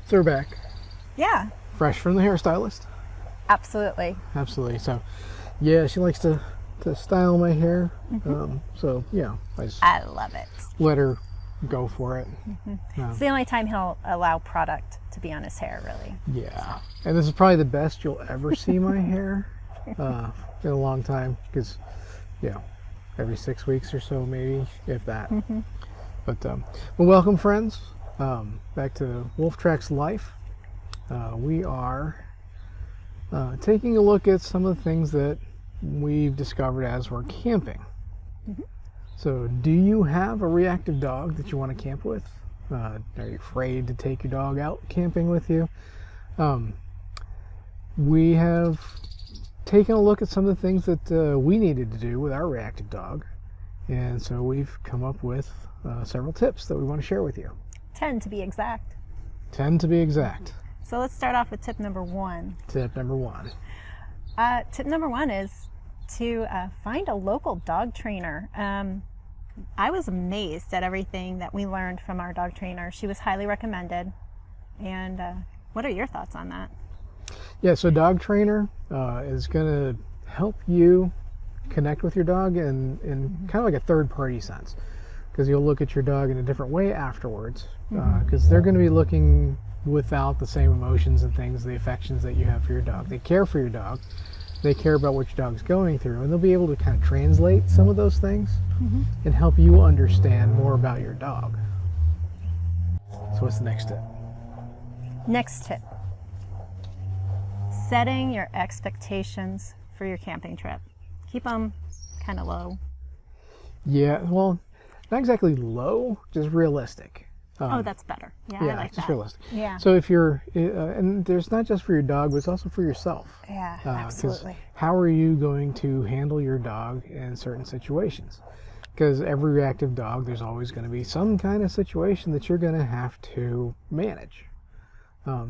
So we're back, Yeah, fresh from the hairstylist. absolutely. Absolutely. So, yeah, she likes to style my hair. So, yeah, I love it. let her go for it. It's the only time he'll allow product to be on his hair, really. Yeah. And this is probably the best you'll ever see my hair in a long time because, every 6 weeks or so, maybe, if that. But, well, welcome, friends, back to Wolf Tracks Life. We are taking a look at some of the things that we've discovered as we're camping. So, do you have a reactive dog that you want to camp with? Are you afraid to take your dog out camping with you? We have taken a look at some of the things that we needed to do with our reactive dog, and so we've come up with several tips that we want to share with you. 10 to be exact. 10 to be exact. So let's start off with tip number 1. Tip number 1. Tip number 1 is to find a local dog trainer. I was amazed at everything that we learned from our dog trainer. She was highly recommended. And what are your thoughts on that? Yeah, so dog trainer is going to help you connect with your dog in kind of like a third-party sense, because you'll look at your dog in a different way afterwards, because they're going to be looking without the same emotions and things, the affections that you have for your dog. They care for your dog. They care about what your dog's going through, and they'll be able to kind of translate some of those things and help you understand more about your dog. So what's the next tip? Next tip. Setting your expectations for your camping trip. Keep them kind of low. Yeah, well, not exactly low, just realistic. Oh, that's better. Yeah, I like just that. realistic. Yeah. So if you're, and there's not just for your dog, but it's also for yourself. Yeah, 'Cause absolutely. how are you going to handle your dog in certain situations? Because every reactive dog, there's always going to be some kind of situation that you're going to have to manage.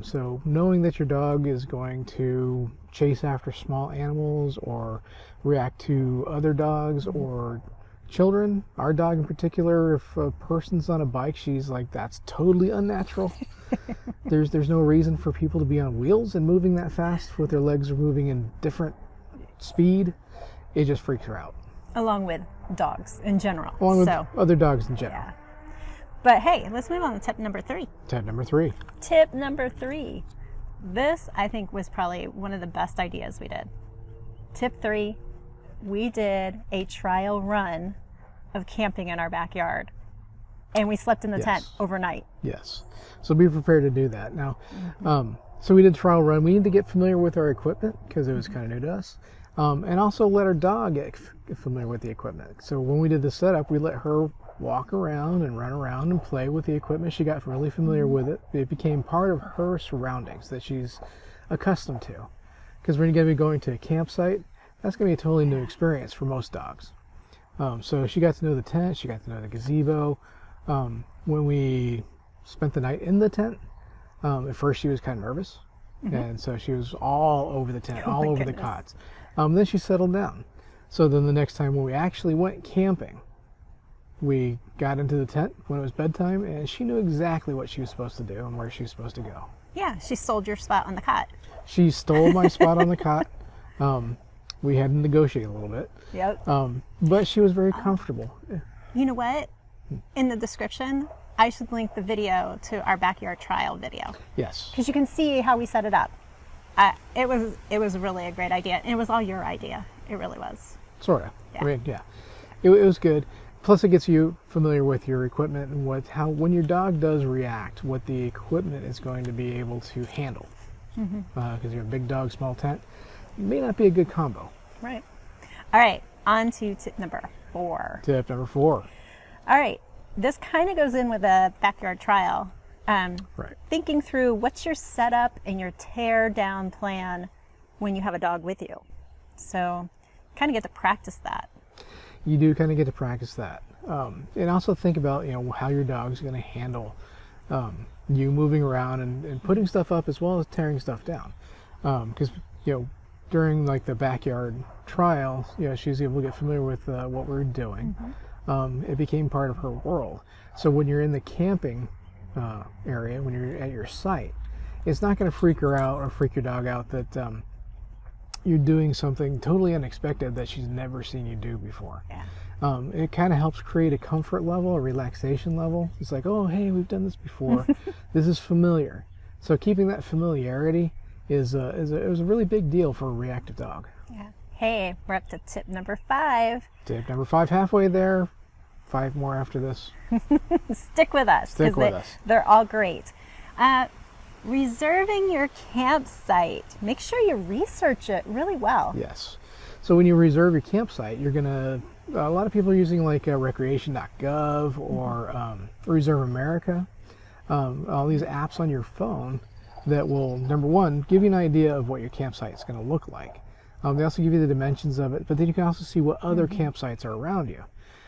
So knowing that your dog is going to chase after small animals or react to other dogs or children, our dog in particular, if a person's on a bike, she's like, that's totally unnatural. There's no reason for people to be on wheels and moving that fast with their legs are moving in different speed. It just freaks her out. Along with dogs in general. Along with other dogs in general. Yeah. But hey, let's move on to tip number 3. Tip number 3. Tip number 3. This, I think, was probably one of the best ideas we did. Tip 3, we did a trial run of camping in our backyard. And we slept in the tent overnight. Yes. So be prepared to do that. Now, so we did a trial run. We need to get familiar with our equipment because it was kind of new to us. And also let our dog get familiar with the equipment. So when we did the setup, we let her walk around and run around and play with the equipment. She got really familiar with it. It became part of her surroundings that she's accustomed to. Because when you're going to be going to a campsite, that's going to be a totally new experience for most dogs. So she got to know the tent. She got to know the gazebo. When we spent the night in the tent, at first she was kind of nervous. And so she was all over the tent, all over the cots. Then she settled down. So then the next time when we actually went camping, we got into the tent when it was bedtime, and she knew exactly what she was supposed to do and where she was supposed to go. Yeah, she sold your spot on the cot. She stole my spot on the cot. We had to negotiate a little bit. Yep. But she was very comfortable. You know what? In the description, I should link the video to our backyard trial video. Yes. Because you can see how we set it up. It was really a great idea. And it was all your idea. It really was. Sort of. Yeah. I mean, yeah. It was good. Plus, it gets you familiar with your equipment and when your dog does react, what the equipment is going to be able to handle. Because you're a big dog, small tent, it may not be a good combo. Right. All right. On to tip number 4. Tip number 4. All right. This kind of goes in with a backyard trial. Right. Thinking through what's your setup and your tear down plan when you have a dog with you. So kind of get to practice that. You do kind of get to practice that. And also think about, how your dog's going to handle you moving around and putting stuff up as well as tearing stuff down. Because, during like the backyard trial, she was able to get familiar with what we were doing. It became part of her world. So when you're in the camping area, when you're at your site, it's not going to freak her out or freak your dog out that you're doing something totally unexpected that she's never seen you do before. Yeah. It kind of helps create a comfort level, a relaxation level. It's like, oh, hey, we've done this before. This is familiar. So keeping that familiarity is a really big deal for a reactive dog. Yeah. Hey, we're up to tip number 5. Tip number 5, halfway there. 5 more after this. Stick with us. Stick with us. They're all great. Reserving your campsite. Make sure you research it really well. Yes. So when you reserve your campsite, you're going to, a lot of people are using like recreation.gov or Reserve America, all these apps on your phone that will, number one, give you an idea of what your campsite is going to look like. They also give you the dimensions of it, but then you can also see what other campsites are around you.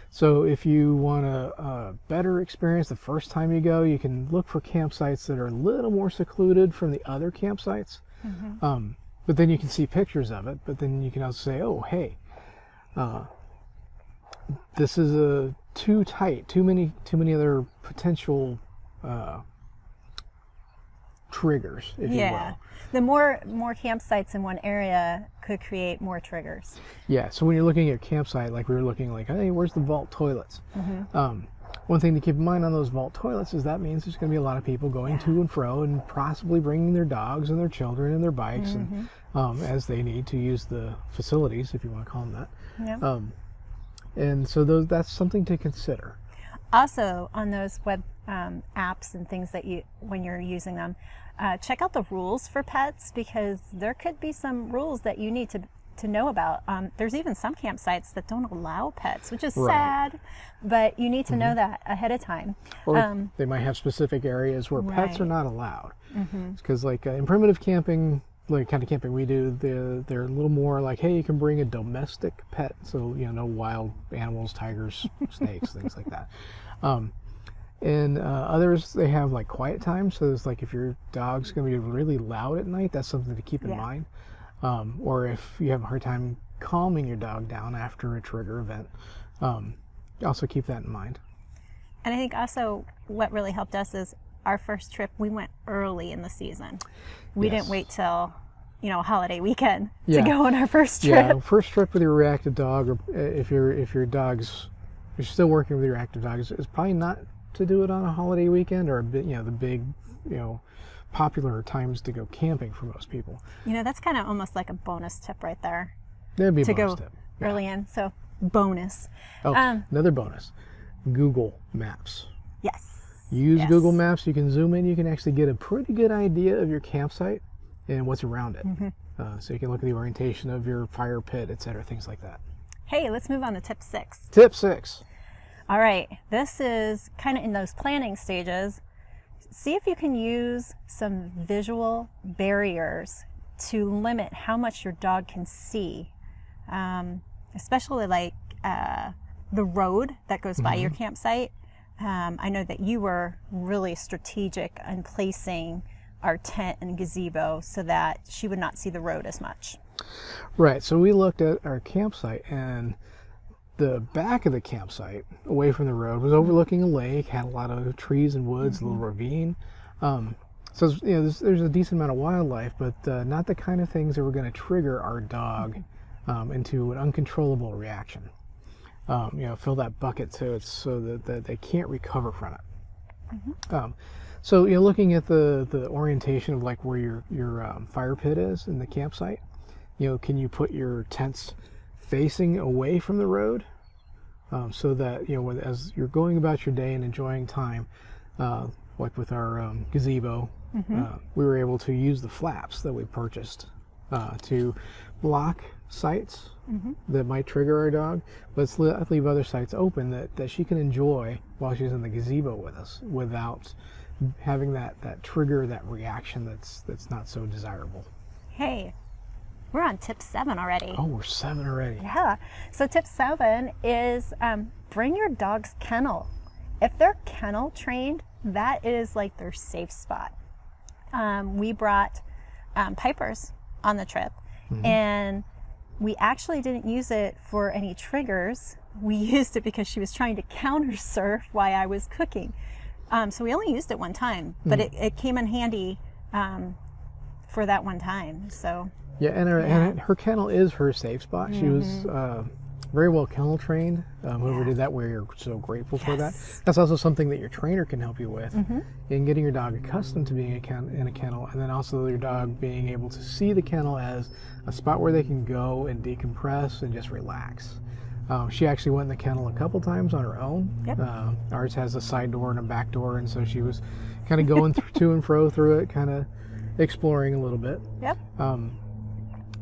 So if you want a better experience the first time you go, you can look for campsites that are a little more secluded from the other campsites. But then you can see pictures of it, but then you can also say, oh, hey, this is too tight, too many other potential triggers, if you will. The more campsites in one area could create more triggers. Yeah, so when you're looking at your campsite, like we were looking like, hey, where's the vault toilets? One thing to keep in mind on those vault toilets is that means there's going to be a lot of people going to and fro and possibly bringing their dogs and their children and their bikes and as they need to use the facilities, if you want to call them that. And so that's something to consider. Also, on those web apps and things that when you're using them, check out the rules for pets, because there could be some rules that you need to know about. There's even some campsites that don't allow pets, which is sad, but you need to know that ahead of time. Or they might have specific areas where pets are not allowed. Because like in primitive camping, like kind of camping we do, they're a little more like, hey, you can bring a domestic pet, so no wild animals, tigers, snakes, things like that. And others, they have like quiet time, so it's like if your dog's going to be really loud at night, that's something to keep in mind. Or if you have a hard time calming your dog down after a trigger event, also keep that in mind. And I think also what really helped us is our first trip, we went early in the season. We didn't wait till, holiday weekend to go on our first trip. Yeah, first trip with your reactive dog, or if you're still working with your active dog, is probably not to do it on a holiday weekend or the big, popular times to go camping for most people. That's kind of almost like a bonus tip right there. That'd be a bonus go tip. Early in, so bonus. Oh, another bonus, Google Maps. Yes. Use Google Maps. You can zoom in. You can actually get a pretty good idea of your campsite and what's around it. So you can look at the orientation of your fire pit, etc., things like that. Hey, let's move on to tip 6. Tip 6. All right, this is kind of in those planning stages. See if you can use some visual barriers to limit how much your dog can see, especially like the road that goes by your campsite. I know that you were really strategic in placing our tent and gazebo so that she would not see the road as much. Right, so we looked at our campsite, and the back of the campsite, away from the road, was overlooking a lake, had a lot of trees and woods, a little ravine. So there's a decent amount of wildlife, but not the kind of things that were going to trigger our dog into an uncontrollable reaction. Fill that bucket so that they can't recover from it. So looking at the orientation of like where your fire pit is in the campsite, can you put your tents facing away from the road, so that as you're going about your day and enjoying time, like with our gazebo, we were able to use the flaps that we purchased to block sites that might trigger our dog, but let's leave other sites open that she can enjoy while she's in the gazebo with us without having that trigger, that reaction that's not so desirable. Hey, we're on tip 7 already. Oh, we're 7 already. Yeah. So tip 7 is bring your dog's kennel. If they're kennel trained, that is like their safe spot. We brought Pipers on the trip, and we actually didn't use it for any triggers. We used it because she was trying to counter surf while I was cooking. So we only used it one time, but it came in handy for that one time. So yeah, and her kennel is her safe spot. She was very well kennel trained. Whoever did that, we're so grateful for that. That's also something that your trainer can help you with in getting your dog accustomed to being in a kennel, and then also your dog being able to see the kennel as a spot where they can go and decompress and just relax. She actually went in the kennel a couple times on her own. Ours has a side door and a back door, and so she was kind of going to and fro through it, kind of exploring a little bit.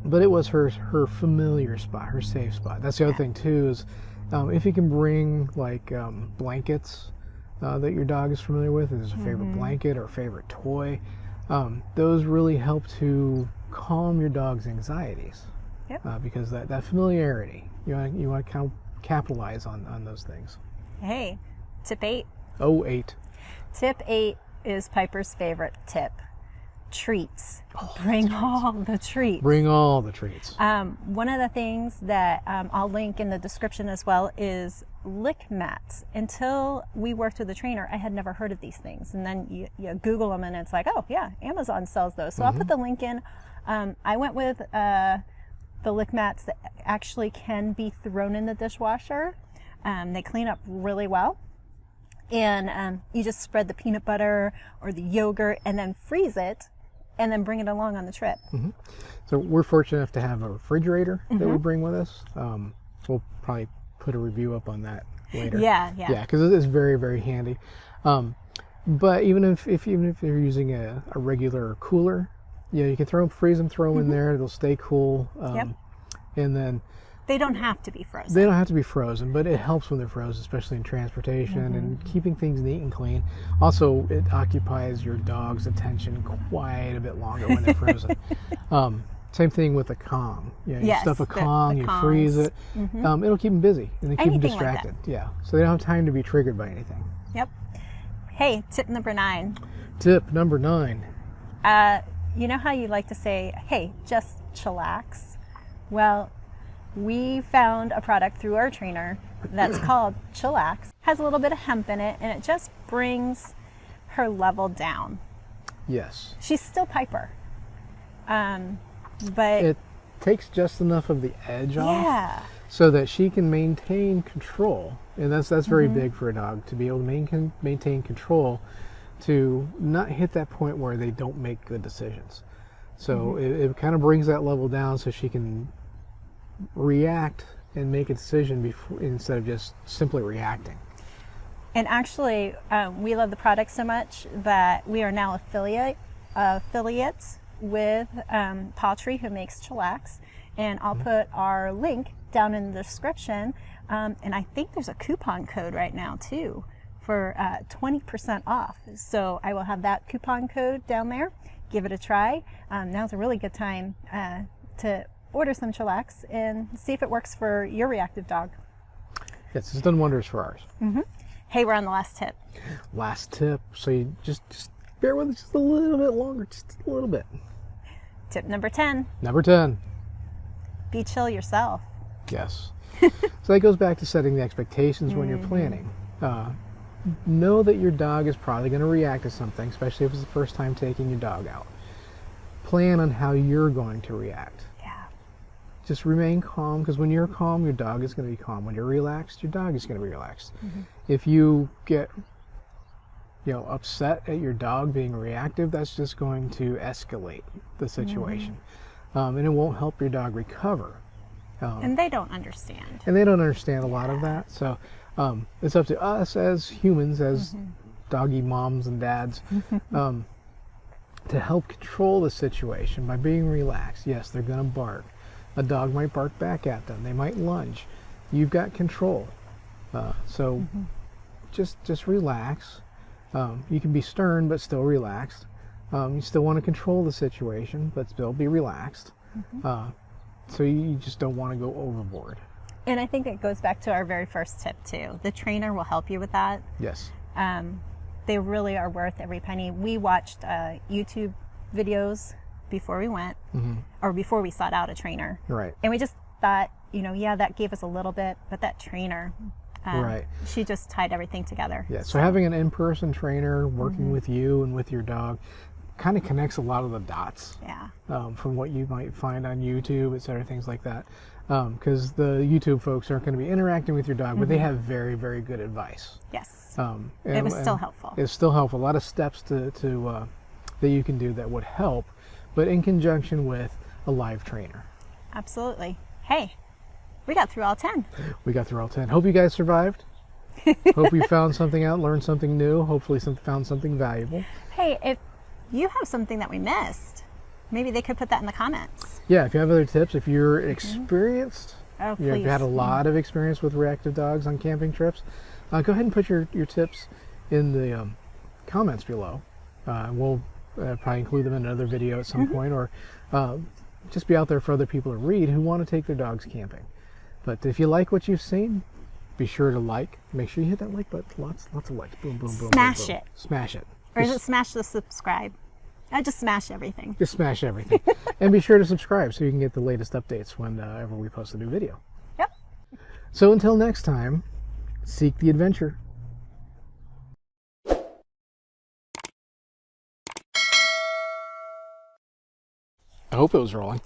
But it was her familiar spot, her safe spot. That's the other thing too, is if you can bring like blankets that your dog is familiar with, if there's a favorite blanket or a favorite toy, those really help to calm your dog's anxieties. Because that familiarity, you want to kind of capitalize on those things. Hey, tip 8. Oh, 8. Tip 8 is Piper's favorite tip. Treats. Bring all the treats. Bring all the treats. One of the things that I'll link in the description as well is lick mats. Until we worked with the trainer, I had never heard of these things. And then you Google them and it's like, oh yeah, Amazon sells those. So I'll put the link in. I went with the lick mats that actually can be thrown in the dishwasher. They clean up really well. And you just spread the peanut butter or the yogurt and then freeze it and then bring it along on the trip. So we're fortunate enough to have a refrigerator that we bring with us. We'll probably put a review up on that later. Yeah, because it is very, very handy. But even if you're using a regular cooler, you can freeze them, throw them in there. They'll stay cool. And then they don't have to be frozen. They don't have to be frozen, but it helps when they're frozen, especially in transportation and keeping things neat and clean. Also, it occupies your dog's attention quite a bit longer when they're frozen. Same thing with a Kong. You stuff a Kong, you freeze it. It'll keep them busy and they keep them distracted. So they don't have time to be triggered by anything. Hey, tip number 9. Tip number 9. You know how you like to say, hey, just chillax? Well, we found a product through our trainer that's called Chillax. Has a little bit of hemp in it, and it just brings her level down. Yes. She's still Piper, but it takes just enough of the edge off, so that she can maintain control, and that's very big for a dog, to be able to maintain control, to not hit that point where they don't make good decisions. So it kind of brings that level down, so she can react and make a decision instead of just simply reacting. And actually, we love the product so much that we are now affiliates with Paltry, who makes Chillax, and I'll put our link down in the description. And I think there's a coupon code right now too for 20% off. So I will have that coupon code down there. Give it a try. Now's a really good time to order some Chillax and see if it works for your reactive dog. Yes, it's done wonders for ours. Hey, we're on the last tip. Last tip. So you just bear with us just a little bit longer, just a little bit. Tip number 10. Number 10. Be chill yourself. Yes. So that goes back to setting the expectations when you're planning. Know that your dog is probably going to react to something, especially if it's the first time taking your dog out. Plan on how you're going to react. Just remain calm, because when you're calm, your dog is going to be calm. When you're relaxed, your dog is going to be relaxed. If you get upset at your dog being reactive, that's just going to escalate the situation. And it won't help your dog recover. And they don't understand. And they don't understand a lot of that. So it's up to us as humans, as doggy moms and dads, to help control the situation by being relaxed. Yes, they're going to bark. A dog might bark back at them. They might lunge. You've got control. So just relax. You can be stern, but still relaxed. You still want to control the situation, but still be relaxed. So you just don't want to go overboard. And I think it goes back to our very first tip too. The trainer will help you with that. Yes. They really are worth every penny. We watched YouTube videos before we went, or before we sought out a trainer. Right. And we just thought, that gave us a little bit, but that trainer, Right. She just tied everything together. Yeah, so having an in-person trainer working with you and with your dog kind of connects a lot of the dots. Yeah. From what you might find on YouTube, et cetera, things like that. Because the YouTube folks aren't going to be interacting with your dog, but they have very, very good advice. Yes. It was still helpful. It's still helpful. A lot of steps that you can do that would help, but in conjunction with a live trainer. Absolutely. Hey, we got through all 10. We got through all 10. Hope you guys survived. Hope you found something out, learned something new. Hopefully found something valuable. Hey, if you have something that we missed, maybe they could put that in the comments. Yeah, if you have other tips, if you're experienced, Oh, you've please. had a lot of experience with reactive dogs on camping trips, go ahead and put your tips in the comments below. We'll probably include them in another video at some point, or just be out there for other people to read who want to take their dogs camping. But if you like what you've seen, be sure to like. Make sure you hit that like button. Lots of likes. Boom, boom, boom. Smash boom, boom. it. Smash it. Or is it smash the subscribe? I just smash everything. Just smash everything. And be sure to subscribe so you can get the latest updates whenever we post a new video. Yep. So until next time, seek the adventure. I hope it was rolling.